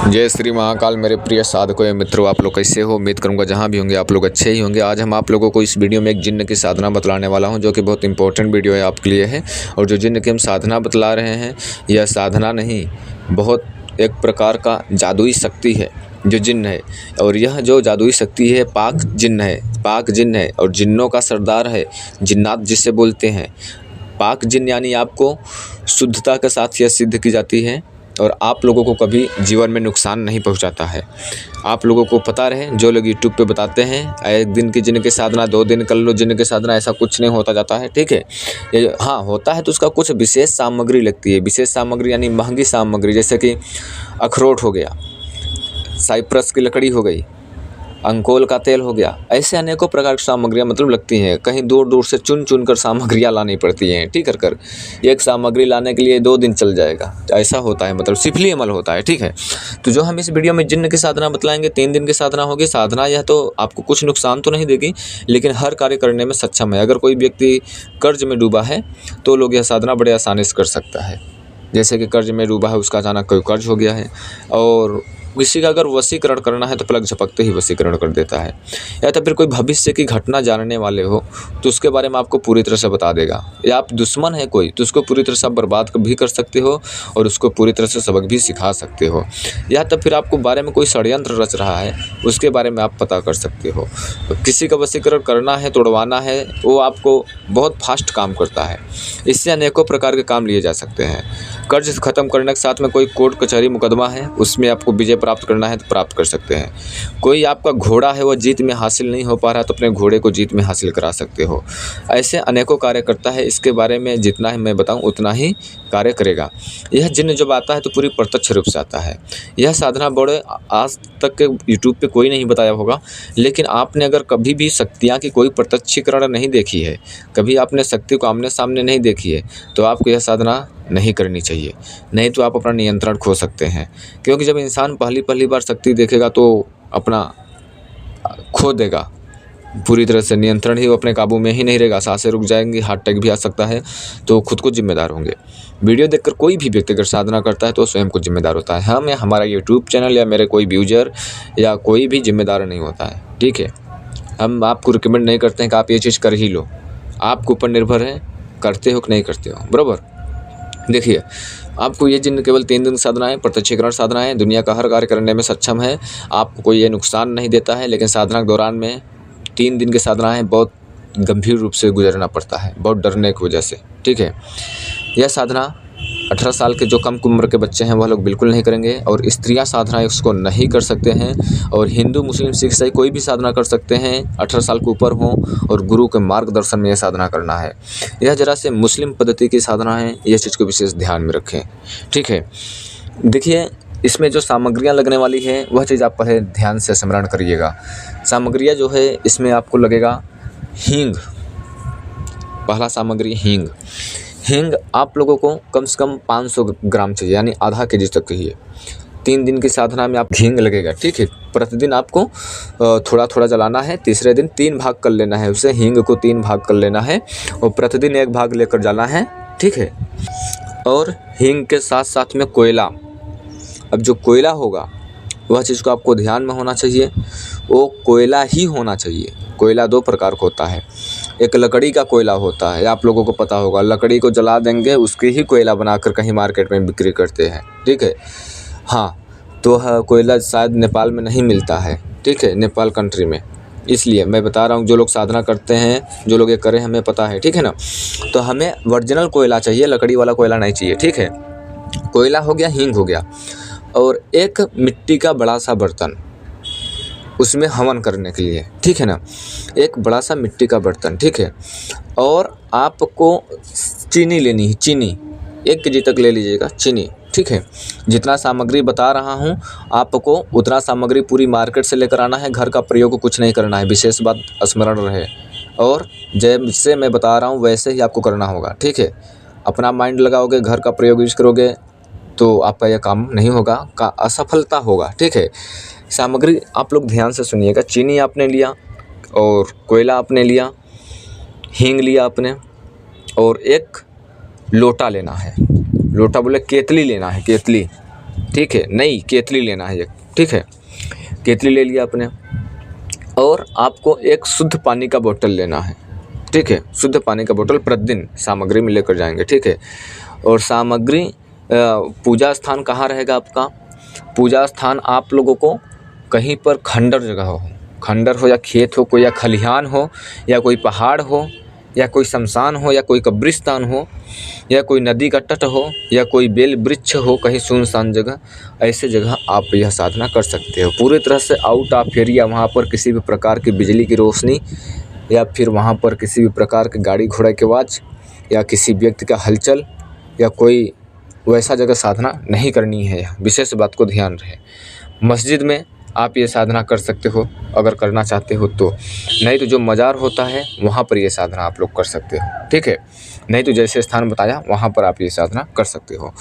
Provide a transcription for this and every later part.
जय श्री महाकाल। मेरे प्रिय साधकों एवं मित्रों, आप लोग कैसे हो? उम्मीद करूंगा जहां भी होंगे आप लोग अच्छे ही होंगे। आज हम आप लोगों को इस वीडियो में एक जिन्न की साधना बतलाने वाला हूं, जो कि बहुत इंपॉर्टेंट वीडियो है आपके लिए है। और जो जिन्न की हम साधना बतला रहे हैं, यह साधना नहीं, बहुत एक प्रकार का जादुई शक्ति है जो जिन्न है। और यह जो जादुई शक्ति है पाक जिन्न है, पाक जिन्न है और जिन्नों का सरदार है, जिन्नात जिससे बोलते हैं। पाक जिन्न यानी आपको शुद्धता के साथ यह सिद्ध की जाती है और आप लोगों को कभी जीवन में नुकसान नहीं पहुंचाता है। आप लोगों को पता रहे, जो लोग यूट्यूब पे बताते हैं एक दिन की जिन्न की साधना, 2 दिन कर लो जिन्न की साधना, ऐसा कुछ नहीं होता जाता है, ठीक है। ये हाँ होता है तो उसका कुछ विशेष सामग्री लगती है। विशेष सामग्री यानी महंगी सामग्री, जैसे कि अखरोट हो गया, साइप्रस की लकड़ी हो गई, अंकोल का तेल हो गया। ऐसे अनेकों प्रकार की सामग्रियाँ मतलब लगती हैं। कहीं दूर दूर से चुन चुन कर सामग्रियाँ लानी पड़ती हैं, ठीक कर एक सामग्री लाने के लिए 2 दिन चल जाएगा, ऐसा होता है, मतलब सिफली अमल होता है, ठीक है। तो जो हम इस वीडियो में जिन्न की साधना बतलाएंगे, 3 दिन की साधना होगी। साधना यह तो आपको कुछ नुकसान तो नहीं देगी, लेकिन हर कार्य करने में सक्षम है। अगर कोई व्यक्ति कर्ज में डूबा है तो लोग यह साधना बड़े आसानी से कर सकता है। जैसे कि कर्ज में डूबा है, उसका अचानक कोई कर्ज हो गया है, और किसी का अगर वशीकरण करना है तो पलक झपकते ही वशीकरण कर देता है। या तो फिर कोई भविष्य की घटना जानने वाले हो तो उसके बारे में आपको पूरी तरह से बता देगा। या आप दुश्मन है कोई तो उसको पूरी तरह से आप बर्बाद भी कर सकते हो और उसको पूरी तरह से सबक भी सिखा सकते हो। या तो फिर आपको बारे में कोई षड्यंत्र रच रहा है, उसके बारे में आप पता कर सकते हो। किसी का वशीकरण करना है, तोड़वाना है, वो आपको बहुत फास्ट काम करता है। इससे अनेकों प्रकार के काम लिए जा सकते हैं। कर्ज खत्म करने के साथ में कोई कोर्ट कचहरी मुकदमा है, उसमें आपको विजय प्राप्त करना है तो प्राप्त कर सकते हैं। कोई आपका घोड़ा है, वह जीत में हासिल नहीं हो पा रहा तो अपने घोड़े को जीत में हासिल करा सकते हो। ऐसे अनेकों कार्य करता है। इसके बारे में जितना ही मैं बताऊं उतना ही कार्य करेगा। यह जिन्न जब आता है तो पूरी प्रत्यक्ष रूप से आता है। यह साधना बड़े आज तक के यूट्यूब पे कोई नहीं बताया होगा, लेकिन आपने अगर कभी भी शक्तियाँ की कोई प्रत्यक्षीकरण नहीं देखी है, कभी आपने शक्ति को आमने सामने नहीं देखी है, तो आपको यह साधना नहीं करनी चाहिए। नहीं तो आप अपना नियंत्रण खो सकते हैं। क्योंकि जब इंसान पहली बार शक्ति देखेगा तो अपना खो देगा पूरी तरह से, नियंत्रण ही वो अपने काबू में ही नहीं रहेगा। सांसें रुक जाएंगी, हार्ट अटैक भी आ सकता है, तो खुद को जिम्मेदार होंगे। वीडियो देखकर कोई भी व्यक्ति अगर साधना करता है तो स्वयं को जिम्मेदार होता है। हम या हमारा यूट्यूब चैनल या मेरे कोई व्यूजर या कोई भी जिम्मेदार नहीं होता है, ठीक है। हम आपको रिकमेंड नहीं करते हैं कि आप ये चीज़ कर ही लो, आपके ऊपर निर्भर है करते हो कि नहीं करते हो, बराबर। देखिए, आपको ये जिन्न केवल 3 दिन साधना है, प्रत्यक्षीकरण साधना है, दुनिया का हर कार्य करने में सक्षम है, आपको कोई ये नुकसान नहीं देता है। लेकिन साधना के दौरान में 3 दिन की साधना है, बहुत गंभीर रूप से गुजरना पड़ता है, बहुत डरने की वजह से, ठीक है। यह साधना 18 साल के जो कम उम्र के बच्चे हैं वह लोग बिल्कुल नहीं करेंगे, और स्त्रियां साधना इसको नहीं कर सकते हैं। और हिंदू, मुस्लिम, सिख, ईसाई कोई भी साधना कर सकते हैं, 18 साल के ऊपर हों और गुरु के मार्गदर्शन में यह साधना करना है। यह जरा से मुस्लिम पद्धति की साधना है, यह चीज़ को विशेष ध्यान में रखें, ठीक है। देखिए, इसमें जो सामग्रियाँ लगने वाली है वह चीज़ आप पहले ध्यान से स्मरण करिएगा। सामग्रियाँ जो है इसमें आपको लगेगा हींग। पहला सामग्री हींग। हींग आप लोगों को कम से कम 500 ग्राम चाहिए, यानी आधा केजी तक चाहिए। 3 दिन की साधना में आप हींग लगेगा, ठीक है। प्रतिदिन आपको थोड़ा थोड़ा जलाना है। तीसरे दिन 3 भाग कर लेना है, उसे हींग को 3 भाग कर लेना है और प्रतिदिन 1 भाग लेकर जाना है, ठीक है। और हींग के साथ साथ में कोयला। अब जो कोयला होगा वह चीज़ को आपको ध्यान में होना चाहिए, वो कोयला ही होना चाहिए। कोयला 2 प्रकार का होता है, एक लकड़ी का कोयला होता है, आप लोगों को पता होगा, लकड़ी को जला देंगे उसकी ही कोयला बनाकर कहीं मार्केट में बिक्री करते हैं, ठीक है। हाँ, तो कोयला शायद नेपाल में नहीं मिलता है, ठीक है, नेपाल कंट्री में, इसलिए मैं बता रहा हूँ। जो लोग साधना करते हैं, जो लोग ये करें, हमें पता है, ठीक है ना। तो हमें ओरिजिनल कोयला चाहिए, लकड़ी वाला कोयला नहीं चाहिए, ठीक है। कोयला हो गया, हींग हो गया, और एक मिट्टी का बड़ा सा बर्तन, उसमें हवन करने के लिए, ठीक है ना। एक बड़ा सा मिट्टी का बर्तन, ठीक है। और आपको चीनी लेनी है, चीनी 1 केजी तक ले लीजिएगा चीनी, ठीक है। जितना सामग्री बता रहा हूँ आपको उतना सामग्री पूरी मार्केट से लेकर आना है, घर का प्रयोग कुछ नहीं करना है, विशेष बात स्मरण रहे। और जैसे मैं बता रहा हूँ वैसे ही आपको करना होगा, ठीक है। अपना माइंड लगाओगे, घर का प्रयोग यूज करोगे तो आपका यह काम नहीं होगा, का असफलता होगा, ठीक है। सामग्री आप लोग ध्यान से सुनिएगा। चीनी आपने लिया, और कोयला आपने लिया, हींग लिया आपने, और एक लोटा लेना है। लोटा बोले केतली लेना है, केतली, ठीक है। नई केतली लेना है एक, ठीक है। केतली ले लिया आपने, और आपको एक शुद्ध पानी का बोतल लेना है, ठीक है। शुद्ध पानी का बोतल प्रतिदिन सामग्री में लेकर जाएंगे, ठीक है। और सामग्री, पूजा स्थान कहाँ रहेगा आपका? पूजा स्थान आप लोगों को कहीं पर खंडर जगह हो, खंडर हो या खेत हो, कोई या खलिहान हो या कोई पहाड़ हो या कोई शमशान हो या कोई कब्रिस्तान हो या कोई नदी का तट हो या कोई बेल वृक्ष हो, कहीं सुनसान जगह, ऐसे जगह आप यह साधना कर सकते हो। पूरी तरह से आउट ऑफ एरिया, वहाँ पर किसी भी प्रकार की बिजली की रोशनी या फिर वहाँ पर किसी भी प्रकार के गाड़ी घोड़ा की आवाज़ या किसी व्यक्ति का हलचल या कोई वैसा जगह साधना नहीं करनी है। विशेष बात को ध्यान रहे। मस्जिद में आप ये साधना कर सकते हो अगर करना चाहते हो तो, नहीं तो जो मज़ार होता है वहाँ पर ये साधना आप लोग कर सकते हो, ठीक है। नहीं तो जैसे स्थान बताया वहाँ पर आप ये साधना कर सकते हो।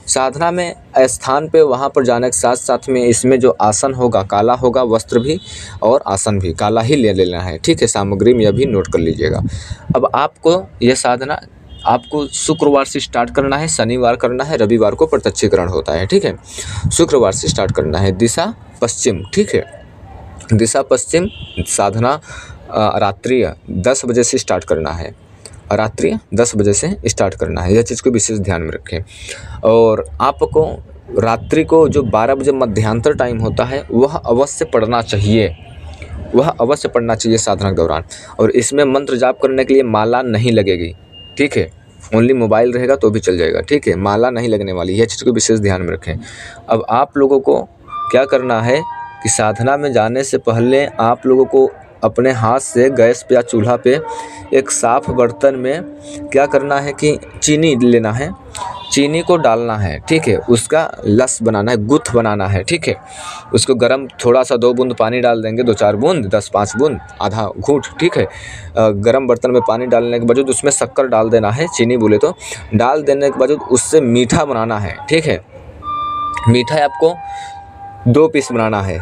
साधना में स्थान पे वहाँ पर जाने के साथ साथ में इसमें जो आसन होगा काला होगा, वस्त्र भी और आसन भी काला ही ले लेना है, ठीक है। सामग्री में यह भी नोट कर लीजिएगा। अब आपको यह साधना आपको शुक्रवार से स्टार्ट करना है, शनिवार करना है, रविवार को प्रत्यक्षीकरण होता है, ठीक है। शुक्रवार से स्टार्ट करना है। दिशा पश्चिम, ठीक है। दिशा पश्चिम साधना रात्रि 10 बजे से स्टार्ट करना है, रात्रि 10 बजे से स्टार्ट करना है। यह चीज़ को विशेष ध्यान में रखें। और आपको रात्रि को जो 12 बजे मध्यांतर टाइम होता है वह अवश्य पढ़ना चाहिए, वह अवश्य पढ़ना चाहिए साधना के दौरान। और इसमें मंत्र जाप करने के लिए माला नहीं लगेगी, ठीक है। ओनली मोबाइल रहेगा तो भी चल जाएगा, ठीक है। माला नहीं लगने वाली, यह चीज़ को विशेष ध्यान में रखें। अब आप लोगों को क्या करना है कि साधना में जाने से पहले आप लोगों को अपने हाथ से गैस पे या चूल्हा पे एक साफ़ बर्तन में क्या करना है कि चीनी लेना है, चीनी को डालना है, ठीक है। उसका लस बनाना है, गुथ बनाना है, ठीक है। उसको गरम थोड़ा सा 2 बूंद पानी डाल देंगे, 2-4 बूंद, 10-5 बूंद, आधा घूंट, ठीक है। गरम बर्तन में पानी डालने के बाद उसमें शक्कर डाल देना है, चीनी बोले तो। डाल देने के बाद उससे मीठा बनाना है, ठीक है। मीठा आपको 2 पीस बनाना है,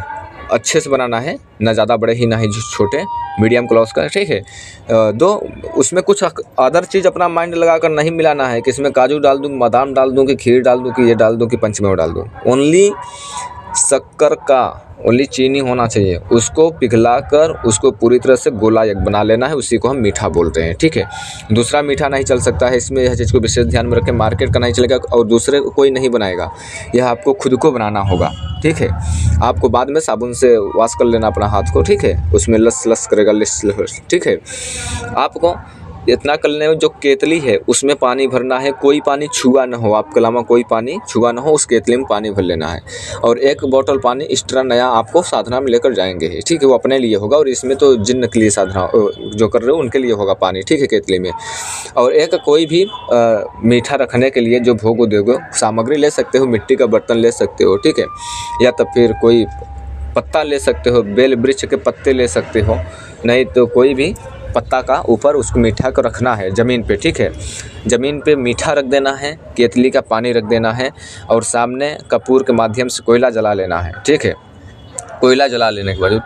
अच्छे से बनाना है, ना ज़्यादा बड़े ही ना ही छोटे, मीडियम क्लॉस का, ठीक है। 2 उसमें कुछ अदर चीज़ अपना माइंड लगाकर नहीं मिलाना है कि इसमें काजू डाल दूँ, बादाम डाल दूँ कि खीर डाल दूँ कि ये डाल दूँ कि पंचमेवा डाल दूँ। ओनली शक्कर का, ओनली चीनी होना चाहिए। उसको पिघलाकर उसको पूरी तरह से गोला एक बना लेना है, उसी को हम मीठा बोलते हैं, ठीक है। दूसरा मीठा नहीं चल सकता है इसमें, यह चीज़ को विशेष ध्यान में रखें। मार्केट का नहीं चलेगा और दूसरे कोई नहीं बनाएगा, यह आपको खुद को बनाना होगा, ठीक है। आपको बाद में साबुन से वॉश कर लेना अपना हाथ को, ठीक है। उसमें लस लस करेगा, लिस, ठीक है। आपको इतना करने में जो केतली है उसमें पानी भरना है, कोई पानी छुआ ना हो, आपके अलावा कोई पानी छुआ ना हो, उस केतली में पानी भर लेना है। और 1 बोतल पानी एक्स्ट्रा नया आपको साधना में लेकर जाएंगे, ठीक है। वो अपने लिए होगा और इसमें तो जिन्न के लिए साधना जो कर रहे हो उनके लिए होगा पानी, ठीक है, केतली में। और एक कोई भी मीठा रखने के लिए जो भोग दोगे सामग्री ले सकते हो, मिट्टी का बर्तन ले सकते हो, ठीक है। या तो फिर कोई पत्ता ले सकते हो, बेल वृक्ष के पत्ते ले सकते हो, नहीं तो कोई भी पत्ता का ऊपर उसको मीठा को रखना है ज़मीन पे, ठीक है। ज़मीन पे मीठा रख देना है, केतली का पानी रख देना है और सामने कपूर के माध्यम से कोयला जला लेना है, ठीक है। कोयला जला लेने के बाद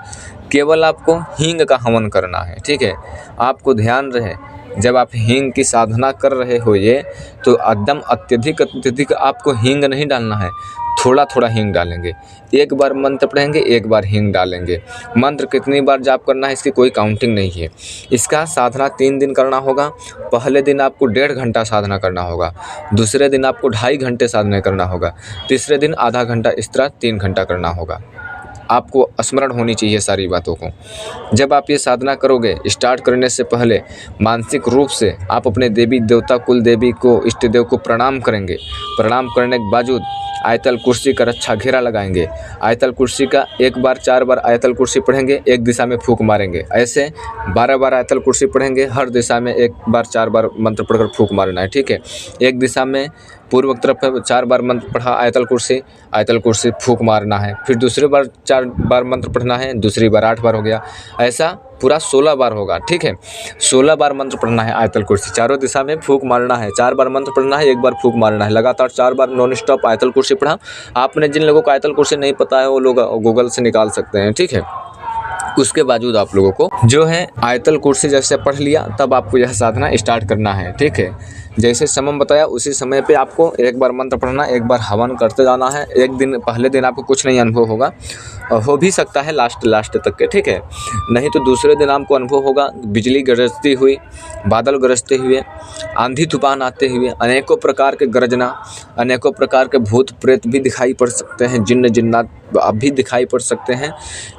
केवल आपको हींग का हवन करना है, ठीक है। आपको ध्यान रहे जब आप हींग की साधना कर रहे हो ये तो एकदम अत्यधिक आपको हींग नहीं डालना है, थोड़ा थोड़ा हींग डालेंगे। एक बार मंत्र पढ़ेंगे, एक बार हींग डालेंगे। मंत्र कितनी बार जाप करना है इसकी कोई काउंटिंग नहीं है। इसका साधना 3 दिन करना होगा। पहले दिन आपको 1.5 घंटा साधना करना होगा, दूसरे दिन आपको 2.5 घंटे साधना करना होगा, तीसरे दिन आधा घंटा, इस तरह 3 घंटा करना होगा। आपको स्मरण होनी चाहिए सारी बातों को। जब आप ये साधना करोगे स्टार्ट करने से पहले मानसिक रूप से आप अपने देवी देवता कुल देवी को, इष्ट देव को प्रणाम करेंगे। प्रणाम करने के बावजूद आयतल कुर्सी का रक्षा घेरा लगाएंगे। आयतल कुर्सी का 1 बार 4 बार आयतल कुर्सी पढ़ेंगे, एक दिशा में फूंक मारेंगे। ऐसे 12 बार आयतल कुर्सी पढ़ेंगे, हर दिशा में 1 बार 4 बार मंत्र पढ़कर फूंक मारना है, ठीक है। एक दिशा में पूर्व तरफ 4 बार मंत्र पढ़ा आयतल कुर्सी फूंक मारना है। फिर दूसरी बार 4 बार मंत्र पढ़ना है, दूसरी बार 8 बार हो गया। ऐसा पूरा 16 बार होगा, ठीक है। 16 बार मंत्र पढ़ना है आयतल कुर्सी, चारों दिशा में फूंक मारना है। 4 बार मंत्र पढ़ना है, 1 बार फूंक मारना है। लगातार 4 बार नॉन स्टॉप आयतल कुर्सी पढ़ा। आपने जिन लोगों को आयतल कुर्सी नहीं पता है वो लोग गूगल से निकाल सकते हैं, ठीक है। उसके बावजूद आप लोगों को जो है आयतल कुर्सी जैसे पढ़ लिया तब आपको यह साधना स्टार्ट करना है। ठीक है, जैसे समय बताया उसी समय पे आपको एक बार मंत्र पढ़ना, एक बार हवन करते जाना है। एक दिन पहले दिन आपको कुछ नहीं अनुभव होगा, हो भी सकता है लास्ट तक के, ठीक है, नहीं तो दूसरे दिन आपको अनुभव होगा बिजली गरजती हुई, बादल गरजते हुए, आंधी तूफान आते हुए, अनेकों प्रकार के गरजना, अनेकों प्रकार के भूत प्रेत भी दिखाई पड़ सकते हैं, जिन्न जिन्नात भी दिखाई पड़ सकते हैं।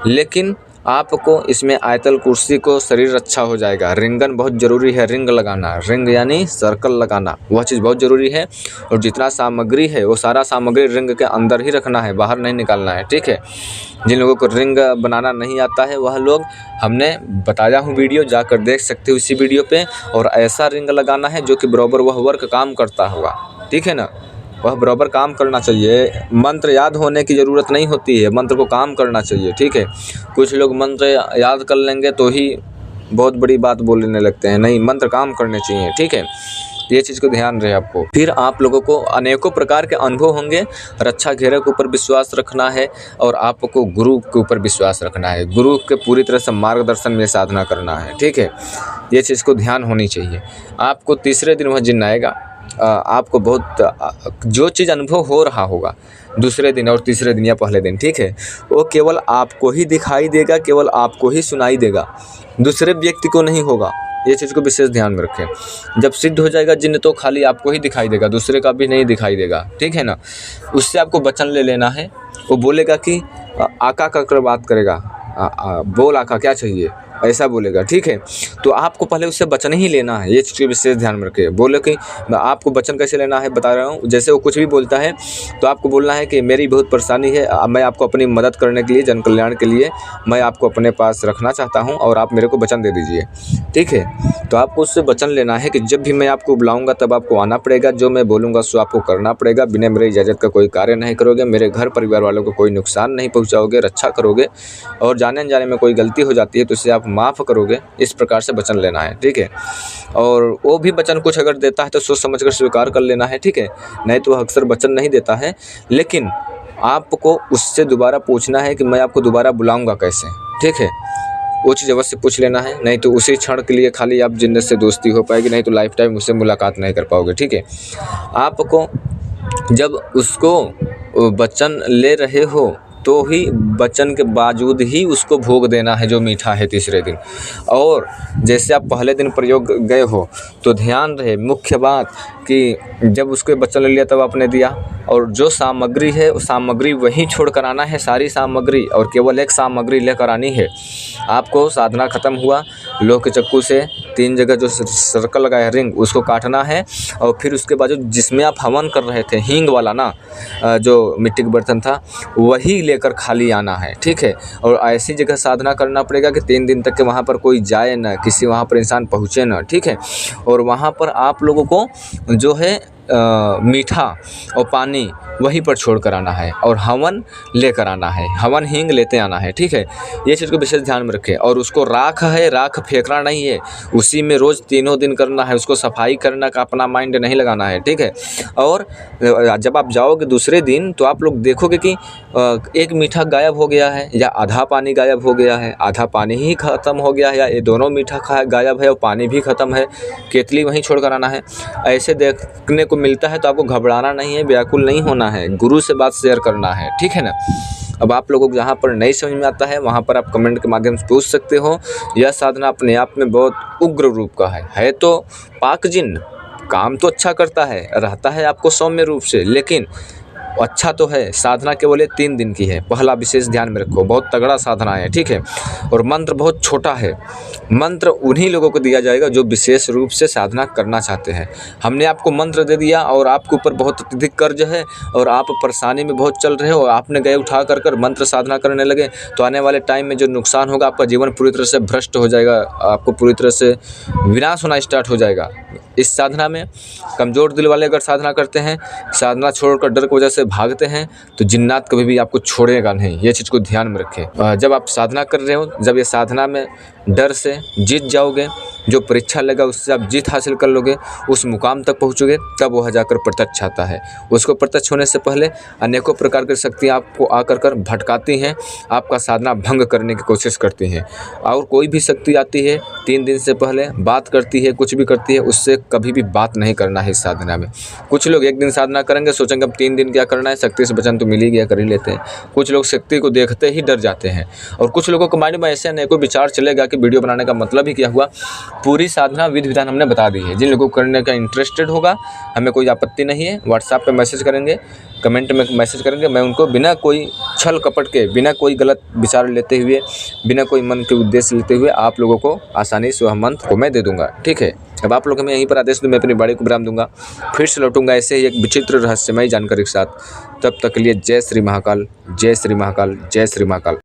लेकिन आपको इसमें आयतल कुर्सी को शरीर अच्छा हो जाएगा। रिंगन बहुत ज़रूरी है, रिंग लगाना, रिंग यानी सर्कल लगाना, वह चीज़ बहुत ज़रूरी है। और जितना सामग्री है वो सारा सामग्री रिंग के अंदर ही रखना है, बाहर नहीं निकालना है। ठीक है, जिन लोगों को रिंग बनाना नहीं आता है वह लोग हमने बताया हूँ वीडियो, जाकर देख सकते हो इसी वीडियो पे। और ऐसा रिंग लगाना है जो कि बराबर वह वर्क काम करता होगा। ठीक है ना, वह बराबर काम करना चाहिए। मंत्र याद होने की ज़रूरत नहीं होती है, मंत्र को काम करना चाहिए। ठीक है, कुछ लोग मंत्र याद कर लेंगे तो ही बहुत बड़ी बात बोलने लगते हैं, नहीं, मंत्र काम करने चाहिए। ठीक है, ये चीज़ को ध्यान रहे आपको। फिर आप लोगों को अनेकों प्रकार के अनुभव होंगे। रक्षा घेरे के ऊपर विश्वास रखना है और आपको गुरु के ऊपर विश्वास रखना है, गुरु के पूरी तरह से मार्गदर्शन में साधना करना है। ठीक है, ये चीज़ को ध्यान होनी चाहिए। आपको तीसरे दिन वह जिन्न आएगा, आपको बहुत जो चीज़ अनुभव हो रहा होगा दूसरे दिन और तीसरे दिन या पहले दिन, ठीक है, वो केवल आपको ही दिखाई देगा, केवल आपको ही सुनाई देगा, दूसरे व्यक्ति को नहीं होगा। ये चीज़ को विशेष ध्यान में रखें। जब सिद्ध हो जाएगा जिन्न तो खाली आपको ही दिखाई देगा, दूसरे का भी नहीं दिखाई देगा। ठीक है ना, उससे आपको वचन ले लेना है। वो बोलेगा कि आका कर बात करेगा, बोल आका क्या चाहिए, ऐसा बोलेगा। ठीक है, तो आपको पहले उससे वचन ही लेना है, ये चीज़ को विशेष ध्यान में रखिए। बोले कि आपको वचन कैसे लेना है बता रहा हूँ। जैसे वो कुछ भी बोलता है तो आपको बोलना है कि मेरी बहुत परेशानी है, मैं आपको अपनी मदद करने के लिए, जन कल्याण के लिए मैं आपको अपने पास रखना चाहता हूँ और आप मेरे को वचन दे दीजिए। ठीक है, तो आपको उससे वचन लेना है कि जब भी मैं आपको बुलाऊँगा तब आपको आना पड़ेगा, जो मैं बोलूँगा सो आपको करना पड़ेगा, बिना मेरे इजाज़त का कोई कार्य नहीं करोगे, मेरे घर परिवार वालों को कोई नुकसान नहीं पहुँचाओगे, रक्षा करोगे, और जाने अनजाने में कोई गलती हो जाती है तो उससे आप माफ़ करोगे। इस प्रकार से वचन लेना है। ठीक है, और वो भी वचन कुछ अगर देता है तो सोच समझ कर स्वीकार कर लेना है। ठीक है, नहीं तो वह अक्सर वचन नहीं देता है, लेकिन आपको उससे दोबारा पूछना है कि मैं आपको दोबारा बुलाऊंगा कैसे। ठीक है, वो चीज़ अवश्य पूछ लेना है, नहीं तो उसी क्षण के लिए खाली आप जिन्न से दोस्ती हो पाएगी, नहीं तो लाइफ टाइम उससे मुलाकात नहीं कर पाओगे। ठीक है, आपको जब उसको वचन ले रहे हो तो ही वचन के बावजूद ही उसको भोग देना है जो मीठा है तीसरे दिन। और जैसे आप पहले दिन प्रयोग गए हो तो ध्यान रहे, मुख्य बात कि जब उसको वचन ले लिया तब आपने दिया, और जो सामग्री है वो सामग्री वहीं छोड़ कर आना है, सारी सामग्री, और केवल एक सामग्री लेकर आनी है। आपको साधना ख़त्म हुआ, लोहे के चक्कू से 3 जगह जो सर्कल लगा है रिंग, उसको काटना है। और फिर उसके बाद जिसमें आप हवन कर रहे थे, हींग वाला ना, जो मिट्टी का बर्तन था, वही लेकर खाली आना है। ठीक है, और ऐसी जगह साधना करना पड़ेगा कि 3 दिन तक के वहाँ पर कोई जाए ना, किसी वहाँ पर इंसान पहुँचे ना। ठीक है, और वहाँ पर आप लोगों को जो है मीठा और पानी वहीं पर छोड़ कर आना है, और हवन लेकर आना है, हवन हींग लेते आना है। ठीक है, ये चीज़ को विशेष ध्यान में रखें। और उसको राख है, राख फेंकना नहीं है, उसी में रोज़ 3 दिन करना है, उसको सफाई करना का अपना माइंड नहीं लगाना है। ठीक है, और जब आप जाओगे दूसरे दिन तो आप लोग देखोगे कि एक मीठा गायब हो गया है, या आधा पानी गायब हो गया है, आधा पानी ही ख़त्म हो गया है, या ये दोनों मीठा गायब है और पानी भी ख़त्म है, केतली वहीं छोड़ कर आना है। ऐसे देखने को मिलता है तो आपको घबराना नहीं है, व्याकुल नहीं होना है, गुरु से बात शेयर करना है। ठीक है ना, अब आप लोगों को जहाँ पर नहीं समझ में आता है वहाँ पर आप कमेंट के माध्यम से पूछ सकते हो। यह साधना अपने आप में बहुत उग्र रूप का है तो पाक जिन्न, काम तो अच्छा करता है, रहता है आपको सौम्य रूप से, लेकिन अच्छा तो है। साधना केवल 3 दिन की है, पहला विशेष ध्यान में रखो, बहुत तगड़ा साधना है। ठीक है, और मंत्र बहुत छोटा है, मंत्र उन्हीं लोगों को दिया जाएगा जो विशेष रूप से साधना करना चाहते हैं। हमने आपको मंत्र दे दिया और आपके ऊपर बहुत अत्यधिक कर्ज है और आप परेशानी में बहुत चल रहे हो, आपने गए उठा कर मंत्र साधना करने लगे, तो आने वाले टाइम में जो नुकसान होगा, आपका जीवन पूरी तरह से भ्रष्ट हो जाएगा, आपको पूरी तरह से विनाश होना स्टार्ट हो जाएगा। इस साधना में कमज़ोर दिल वाले अगर साधना करते हैं, साधना छोड़कर डर की वजह से भागते हैं, तो जिन्नात कभी भी आपको छोड़ेगा नहीं। ये चीज़ को ध्यान में रखें। जब आप साधना कर रहे हो, जब ये साधना में डर से जीत जाओगे, जो परीक्षा लेगा उससे आप जीत हासिल कर लोगे, उस मुकाम तक पहुँचोगे, तब वह जाकर प्रत्यक्ष आता है। उसको प्रत्यक्ष होने से पहले अनेकों प्रकार की शक्तियाँ आपको आकर भटकाती हैं, आपका साधना भंग करने की कोशिश करती हैं। और कोई भी शक्ति आती है 3 दिन से पहले बात करती है, कुछ भी करती है, उससे कभी भी बात नहीं करना है इस साधना में। कुछ लोग 1 दिन साधना करेंगे, सोचेंगे अब 3 दिन क्या करना है, शक्ति से वचन तो मिल ही गया, कर ही लेते हैं। कुछ लोग शक्ति को देखते ही डर जाते हैं, और कुछ लोगों के माइंड में ऐसे अनेकों विचार चलेगा कि वीडियो बनाने का मतलब ही क्या हुआ। पूरी साधना विधि विधान हमने बता दी है। जिन लोगों को करने का इंटरेस्टेड होगा, हमें कोई आपत्ति नहीं है, व्हाट्सएप पे मैसेज करेंगे, कमेंट में मैसेज करेंगे, मैं उनको बिना कोई छल कपट के, बिना कोई गलत विचार लेते हुए, बिना कोई मन के उद्देश्य लेते हुए आप लोगों को आसानी से वह मंत्र को मैं दे दूंगा। ठीक है, अब आप लोग हमें यहीं पर आदेश दो, मैं अपनी बाड़ी को विराम दूंगा। फिर से लौटूंगा ऐसे ही एक विचित्र रहस्यमय जानकारी के साथ। तब तक के लिए जय श्री महाकाल, जय श्री महाकाल, जय श्री महाकाल।